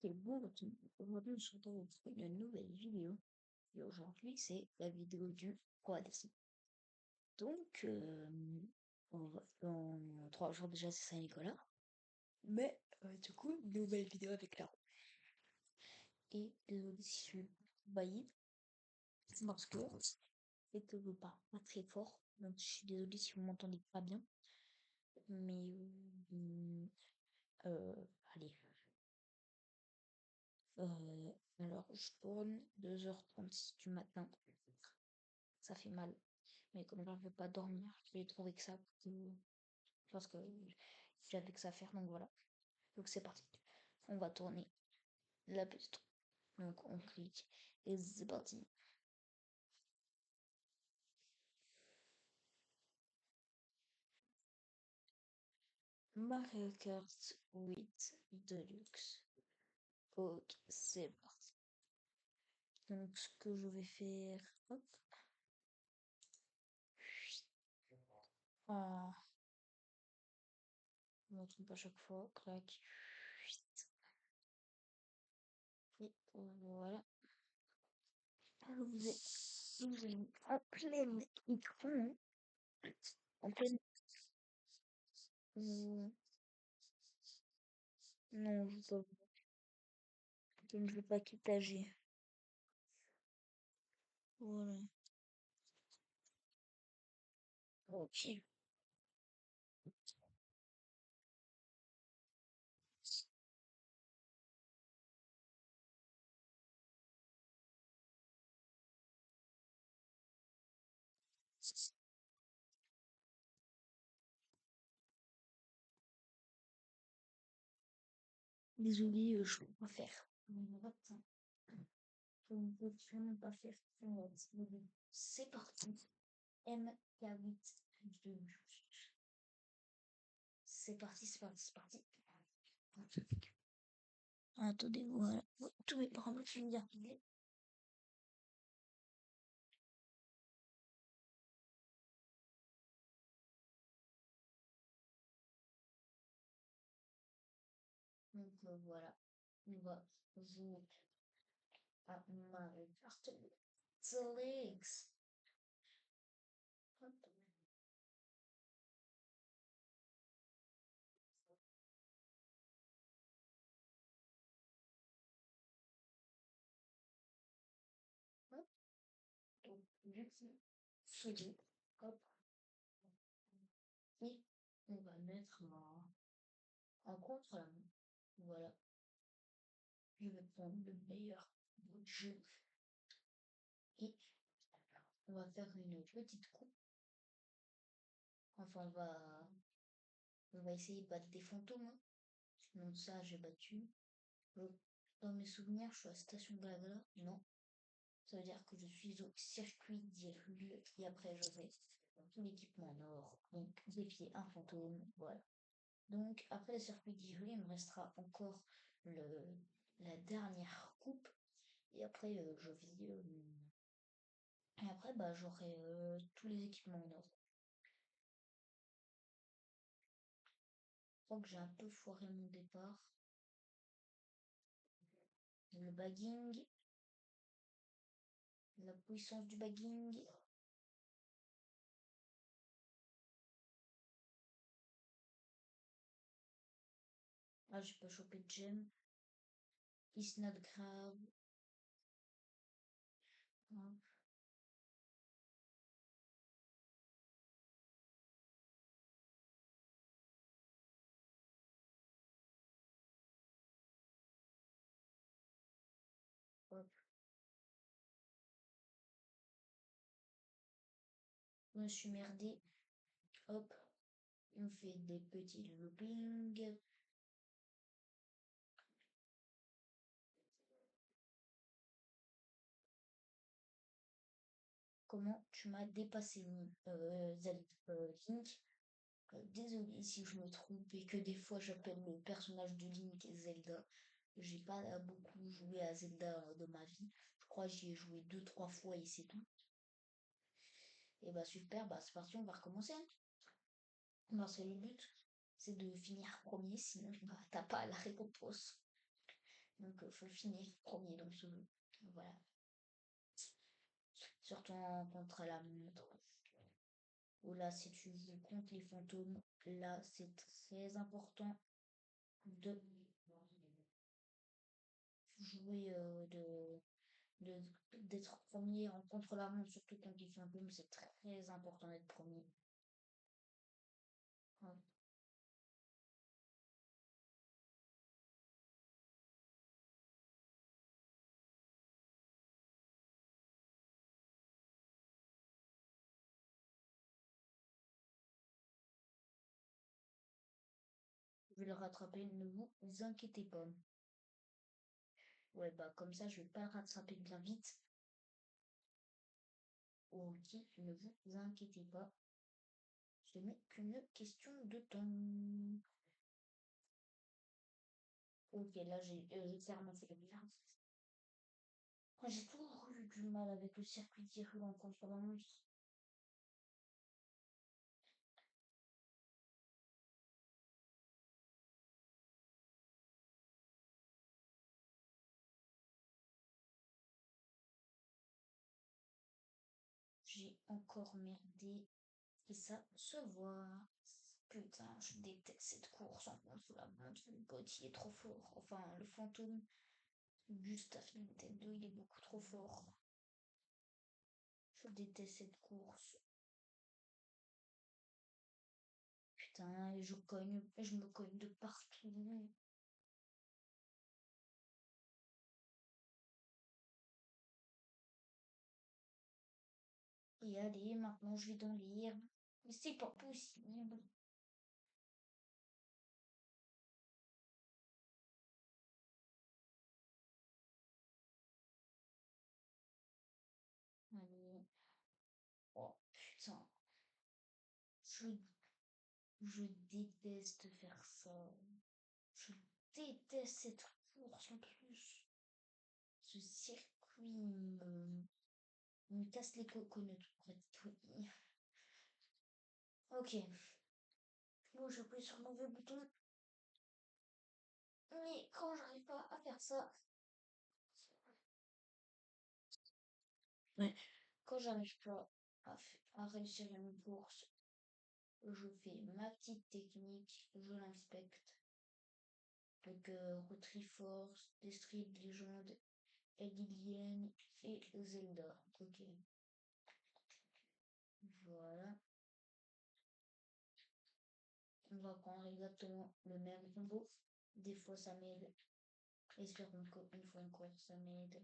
Et bon, aujourd'hui, on se retrouve pour une nouvelle vidéo. Et aujourd'hui, c'est la vidéo du roi des. Donc, dans 3 jours déjà, c'est Saint-Nicolas. Mais, du coup, nouvelle vidéo avec la roue. Et désolé si je suis baillie, parce que c'est que je parle pas très fort. Donc, je suis désolée si vous m'entendez pas bien. Mais, euh, allez. Alors, je tourne 2h36 du matin. Ça fait mal. Mais comme je ne veux pas dormir, j'ai trouvé que ça parce que j'avais que ça à faire, donc voilà. Donc c'est parti. On va tourner la petite roue. Donc on clique et c'est parti. Mario Kart 8 Deluxe. Ok, c'est parti. Donc ce que je vais faire, hop. Ah, je me trompe à chaque fois. Clac. Et voilà. Vous êtes en plein écran, hein. En pleine. euh, Non, je ne veux pas quitter. Voilà. Ok. Désolée, je peux pas faire. Je ne peux vraiment pas faire. C'est parti. MK8. C'est parti, c'est parti, c'est parti. Attendez, voilà. Tous mes parents me font dire. Donc voilà. On va jouer à Mario Kart 8. Hop. Hop. Donc, vu que c'est fini, hop. Et on va mettre un contre la main. Voilà. Je vais prendre le meilleur bout de jeu. Et on va faire une petite coupe. Enfin, on va essayer de battre des fantômes, hein. Donc ça, j'ai battu. Dans mes souvenirs, je suis à la station Blabla. Non. Ça veut dire que je suis au circuit d'Hyrule. Et après, je vais tout l'équipement en or. Donc, défier un fantôme. Voilà. Donc, après le circuit d'Hyrule, il me restera encore la dernière coupe. Et après, je vais... Et après, bah, j'aurai tous les équipements en or. Je crois que j'ai un peu foiré mon départ. Le bagging, la puissance du bagging. Ah, j'ai pas chopé de gemme. It's not grave. Hop, hop. Je me suis merdé. Hop. On fait des petits loopings. Comment tu m'as dépassé, Link? Désolé si je me trompe et que des fois j'appelle le personnage de Link Zelda. J'ai pas beaucoup joué à Zelda dans ma vie. Je crois que j'y ai joué 2, 3 fois et c'est tout. Et bah super, bah c'est parti, on va recommencer, hein. C'est le but, c'est de finir premier, sinon bah t'as pas la récompense. Donc, faut finir premier dans ce jeu. Voilà. Surtout en contre la montre. Ou là, si tu joues contre les fantômes, là, c'est très important de jouer, d'être premier en contre-la-montre, surtout contre les fantômes, c'est très important d'être premier. Ouais. Je vais le rattraper, ne vous inquiétez pas. Ouais, bah comme ça, je vais pas le rattraper bien vite. Ok, ne vous inquiétez pas. Ce n'est qu'une question de temps. Ok, là, j'ai clairement fait bien. Moi, j'ai toujours eu du mal avec le circuit qui roule en contre-la-montre. J'ai encore merdé. Et ça se voit. Putain, je déteste cette course en contre-la-montre. Le pote, il est trop fort. Enfin, le fantôme, Gustave Nintendo, il est beaucoup trop fort. Je déteste cette course. Putain, je me cogne de partout. Et allez, maintenant je vais dans l'herbe. Mais c'est pas possible. Allez. Oh putain. Je, je déteste faire ça. Je déteste cette course en plus. Ce circuit me casse les coconuts pour être poli. Ok. Bon, j'appuie sur le mauvais bouton. Mais quand j'arrive pas à faire ça, ouais. Quand j'arrive pas à réussir une course, je fais ma petite technique, je l'inspecte. Donc, Triforce, Street Legend, Alien et Zelda. Ok. Voilà. On va prendre exactement le même combo. Des fois ça m'aide. Espérons qu'une fois encore ça m'aide.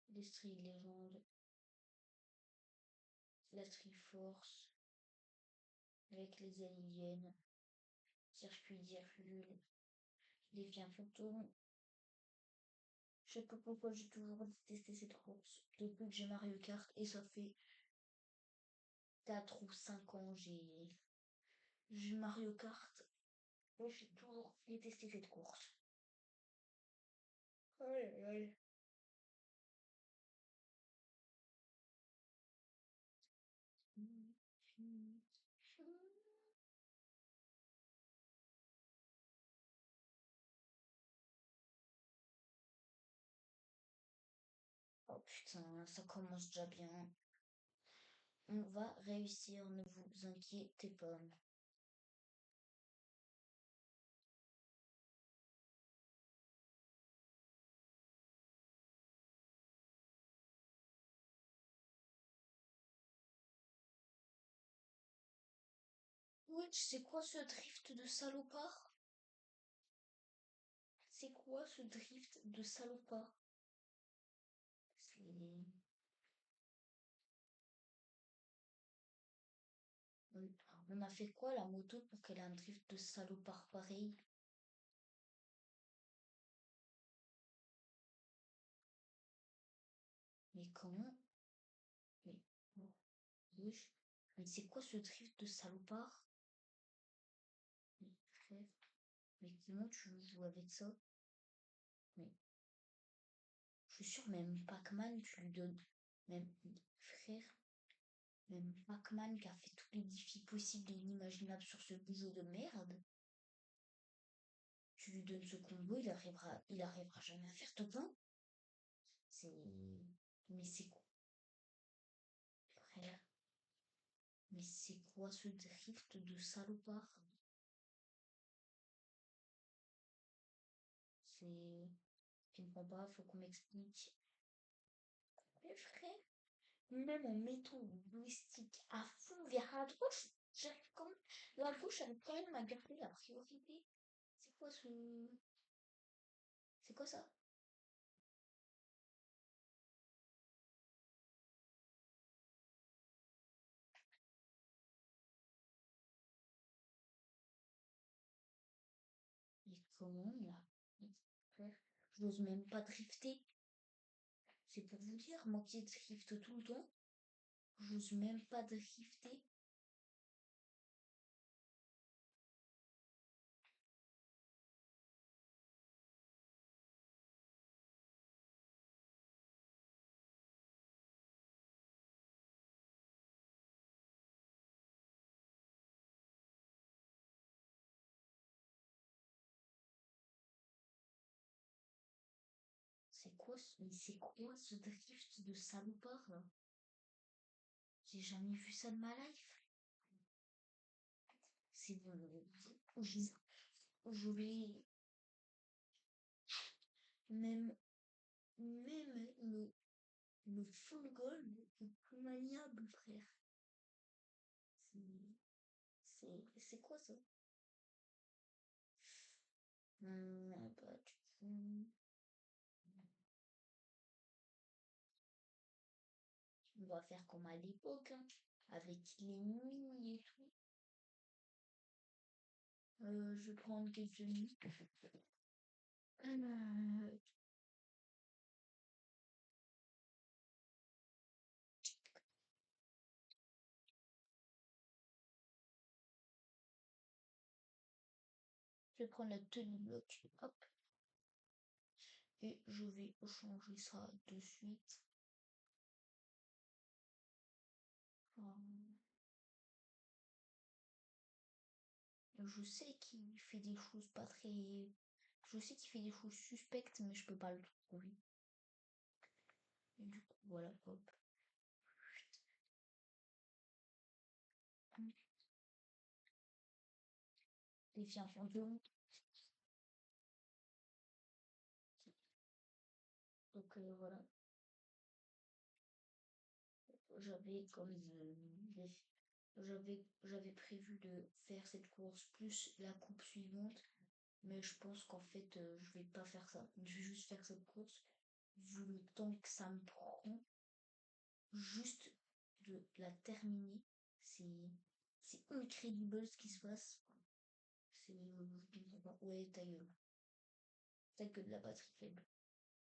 Les Street Legend, la Triforce, avec les aliens, circuit d'Hercule, les viens fantômes. Je sais pas pourquoi j'ai toujours détesté cette course. Depuis que j'ai Mario Kart, et ça fait 4 ou 5 ans, j'ai Mario Kart. Et j'ai toujours détesté cette course. Aïe, aïe. Oh putain, ça commence déjà bien. On va réussir, ne vous inquiétez pas. Ouais, tu sais quoi ce drift de salopard? C'est quoi ce drift de salopard? On a fait quoi la moto pour qu'elle ait un drift de salopard pareil? Mais comment? Mais, wesh. Mais c'est quoi ce drift de salopard? Mais frère, mais comment tu joues avec ça? Mais je suis sûre, même Pac-Man, tu lui donnes. Même frère. Même Pac-Man qui a fait tous les défis possibles et inimaginables sur ce jeu de merde. Tu lui donnes ce combo, il arrivera jamais à faire top 1. C'est. Mais c'est quoi, frère? Mais c'est quoi ce drift de salopard? C'est. Je ne comprends pas, faut qu'on m'explique. Mais frère, même en mettant le joystick à fond vers la droite, j'arrive quand même. La gauche arrive quand même à garder la priorité. C'est quoi ce. C'est quoi ça? Mais comment là? Frère, j'ose même pas drifter. C'est pour vous dire, moi qui drift tout le temps, j'ose même pas drifter. Mais c'est quoi ce drift de salopard là? J'ai jamais vu ça de ma life. C'est bon. Je vais même, même le full gold est plus maniable, frère. C'est, c'est quoi ça? Pas du tout. On va faire comme à l'époque, hein, avec les mini et tout. Je vais prendre quelques minutes. Euh, je vais prendre la tenue bloc. Hop. Et je vais changer ça de suite. Euh, Je sais qu'il fait des choses pas très. Je sais qu'il fait des choses suspectes, mais je peux pas le trouver. Et du coup, voilà, hop. Les filles fantômes. Donc voilà. J'avais comme j'avais prévu de faire cette course plus la coupe suivante, mais je pense qu'en fait je vais pas faire ça. Je vais juste faire cette course vu le temps que ça me prend juste de la terminer. C'est c'est incredible ce qui se passe. C'est ouais, ta gueule. T'as que de la batterie faible.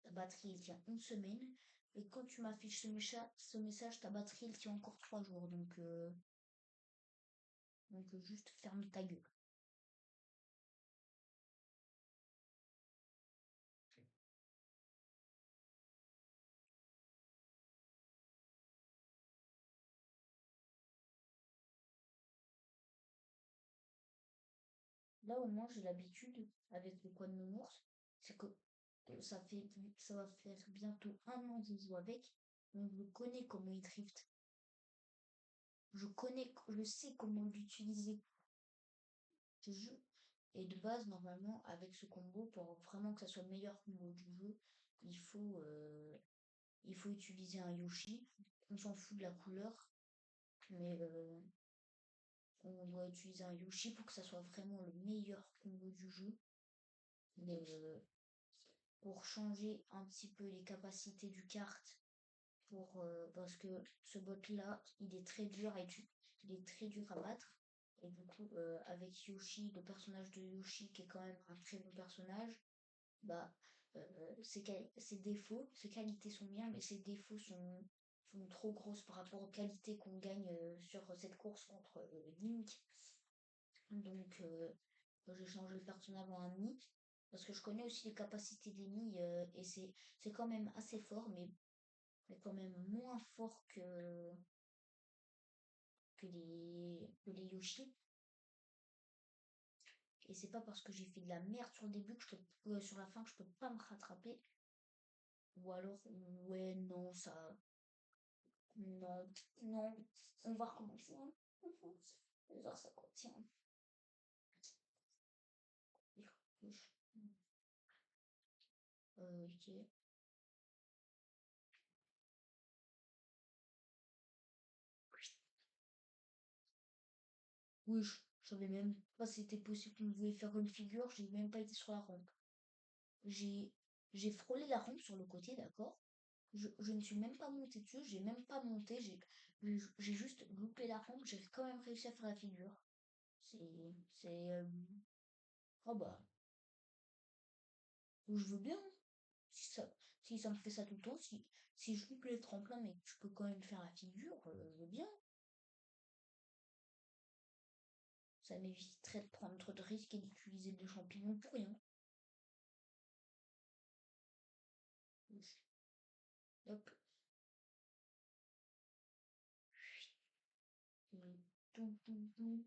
Ta batterie elle tient une semaine. Et quand tu m'affiches ce message, ta batterie elle tient encore 3 jours. Donc juste ferme ta gueule. Là au moins j'ai l'habitude avec le poids de nounours, c'est que ça va faire bientôt 1 an que je joue avec, donc je connais comment il drift. Je sais comment l'utiliser. Ce jeu. Et de base, normalement, avec ce combo, pour vraiment que ça soit le meilleur combo du jeu, il faut, euh, il faut utiliser un Yoshi. On s'en fout de la couleur, mais on doit utiliser un Yoshi pour que ça soit vraiment le meilleur combo du jeu. Mais pour changer un petit peu les capacités du kart, parce que ce bot là il est très dur il est très dur à battre. Et du coup, avec Yoshi, le personnage de Yoshi, qui est quand même un très bon personnage, bah, ses défauts, ses qualités sont bien, mais ses défauts sont trop grosses par rapport aux qualités qu'on gagne sur cette course contre Link. Donc, j'ai changé le personnage en un Mi, parce que je connais aussi les capacités des Mi, et c'est quand même assez fort, mais quand même moins fort que les Yoshi. Et c'est pas parce que j'ai fait de la merde sur le début que sur la fin que je peux pas me rattraper. Ou alors, ouais, non, ça. Non, non, on va recommencer. Hein. Genre, ça contient. Ok. Oui, je savais même pas si c'était possible qu'on pouvait faire une figure, j'ai même pas été sur la rampe. J'ai j'ai frôlé la rampe sur le côté, d'accord? Je ne suis même pas montée dessus, j'ai même pas monté, j'ai juste loupé la rampe, j'ai quand même réussi à faire la figure. C'est oh bah, je veux bien. Hein. Si ça, si ça me fait ça tout le temps, si je loupe les tremplins mais que je peux quand même faire la figure, je veux bien. Ça m'éviterait de prendre trop de risques et d'utiliser des champignons pour rien. Hop. Tout, tout, tout.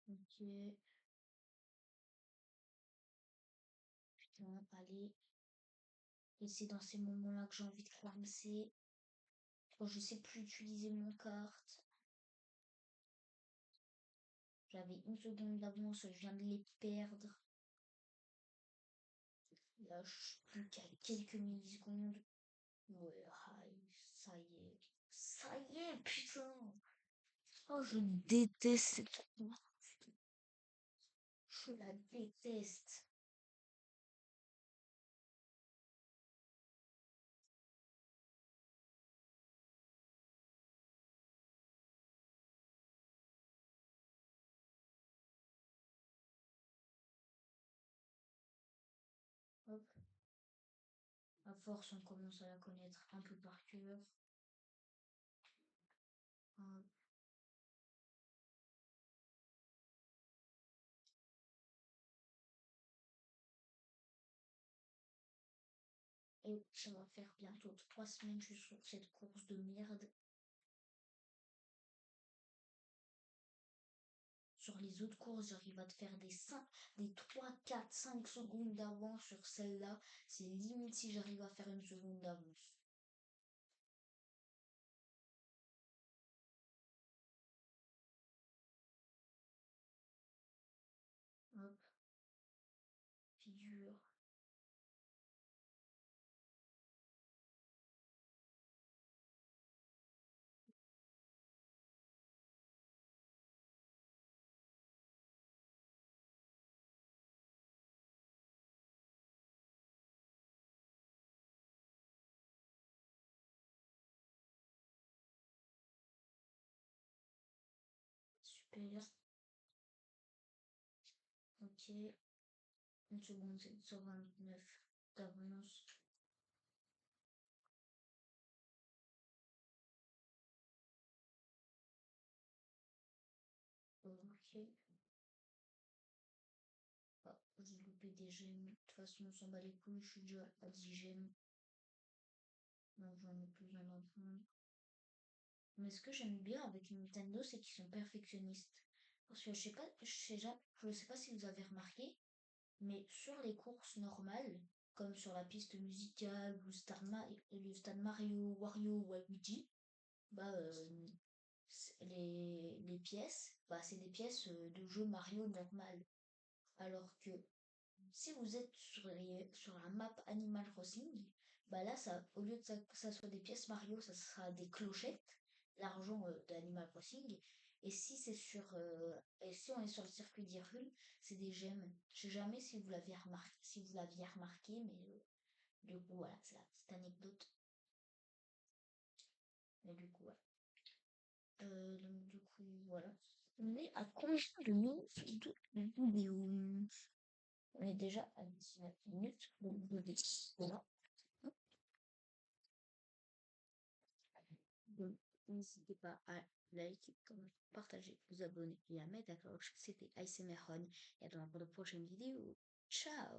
Ok. Putain, allez. Et c'est dans ces moments-là que j'ai envie de clamser. Quand je sais plus utiliser mon carte. J'avais une seconde d'avance, je viens de les perdre. Là, je suis plus qu'à quelques millisecondes. Ouais, aïe, ça y est. Ça y est, putain. Oh, je déteste cette course. Je la déteste. Hop. À force, on commence à la connaître un peu par cœur. Hop. Et ça va faire bientôt 3 semaines que je suis sur cette course de merde. Sur les autres courses, j'arrive à te faire des 3, 4, 5 secondes d'avance sur celle-là. C'est limite si j'arrive à faire une seconde d'avance. Hop, figure. Super. Ok. Une seconde, c'est 129 d'avance. Ok. Ah, j'ai loupé des gemmes. De toute façon, on s'en bat les couilles. Je suis déjà à 10 gemmes. Donc, j'en ai plus besoin d'en prendre. Mais ce que j'aime bien avec Nintendo, c'est qu'ils sont perfectionnistes. Parce que je sais pas si vous avez remarqué, mais sur les courses normales, comme sur la piste musicale ou le stade Mario, Wario ou Luigi, bah, les pièces, bah, c'est des pièces de jeu Mario normal. Alors que si vous êtes sur la map Animal Crossing, bah là, ça, au lieu que ça soit des pièces Mario, ça sera des clochettes, l'argent d'Animal Crossing. Et si on est sur le circuit d'Hyrule, c'est des gemmes. Je sais jamais si vous l'aviez remarqué, mais du coup, voilà, c'est la petite anecdote. Mais du coup, ouais. Donc, du coup, voilà. On est à combien de minutes de vidéo? On est déjà à 19 minutes. Donc, je vais voilà. N'hésitez pas à liker, commenter, partager, vous abonner et à mettre la cloche. C'était ASMR Ron et à dans la prochaine vidéo. Ciao!